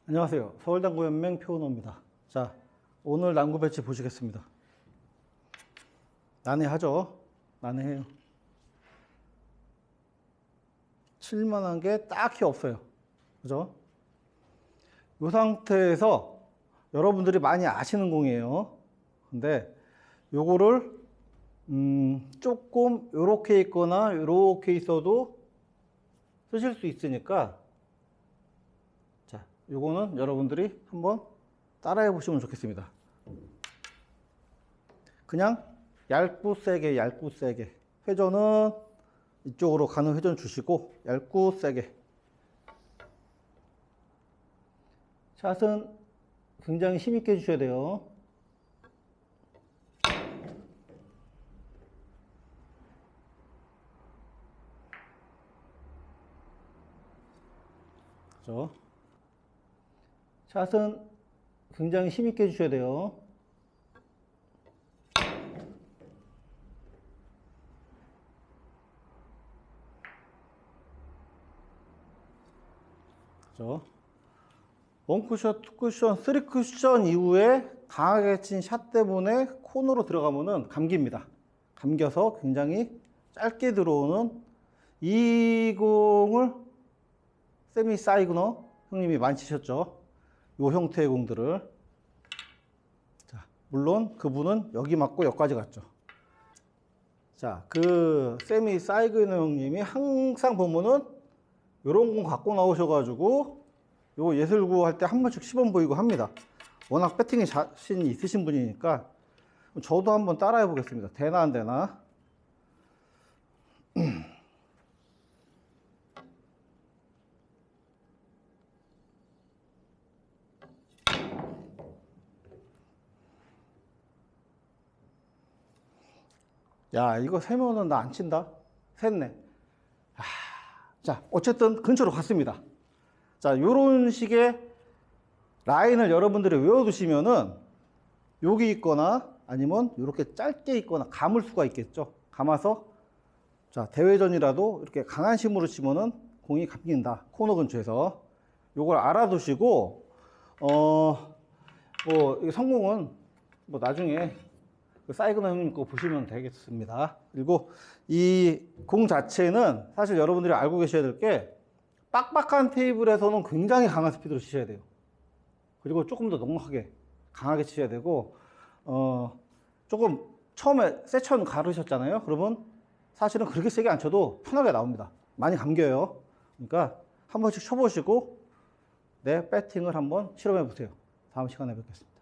안녕하세요. 서울당구연맹 표은호입니다. 자, 오늘 당구 배치 보시겠습니다. 난해하죠? 난해해요. 칠만한 게 딱히 없어요. 그죠? 이 상태에서 여러분들이 많이 아시는 공이에요. 근데 요거를 조금 요렇게 있거나 요렇게 있어도 쓰실 수 있으니까, 자, 요거는 여러분들이 한번 따라해 보시면 좋겠습니다. 그냥 얇고 세게 회전은 이쪽으로 가는 회전 주시고 얇고 세게. 샷은 굉장히 힘있게 해주셔야 돼요. 그죠? 샷은 굉장히 힘있게 해주셔야 돼요. 그죠? 원쿠션, 투쿠션, 쓰리쿠션 이후에 강하게 친 샷 때문에 코너로 들어가면은 감깁니다. 감겨서 굉장히 짧게 들어오는 이 공을 세미 사이그너 형님이 많이 치셨죠. 요 형태의 공들을. 자, 물론 그분은 여기 맞고 여기까지 갔죠. 자, 그 세미 사이그너 형님이 항상 보면은 요런 공 갖고 나오셔가지고 요 예술구 할 때 한 번씩 시범 보이고 합니다. 워낙 배팅에 자신이 있으신 분이니까 저도 한번 따라해 보겠습니다. 되나 안 되나? 야, 이거 세면은 나 안 친다. 샜네. 자, 어쨌든 근처로 갔습니다. 자, 요런 식의 라인을 여러분들이 외워두시면은 여기 있거나 아니면 이렇게 짧게 있거나 감을 수가 있겠죠. 감아서 자, 대회전이라도 이렇게 강한 힘으로 치면은 공이 감긴다. 코너 근처에서. 요걸 알아두시고 이 성공은 뭐 나중에 그 사이그너 형님 거 보시면 되겠습니다. 그리고 이 공 자체는 사실 여러분들이 알고 계셔야 될 게 빡빡한 테이블에서는 굉장히 강한 스피드로 치셔야 돼요. 그리고 조금 더 넉넉하게 강하게 치셔야 되고 조금 처음에 세천 가르셨잖아요. 그러면 사실은 그렇게 세게 안 쳐도 편하게 나옵니다. 많이 감겨요. 그러니까 한 번씩 쳐보시고 내 배팅을 한번 실험해 보세요. 다음 시간에 뵙겠습니다.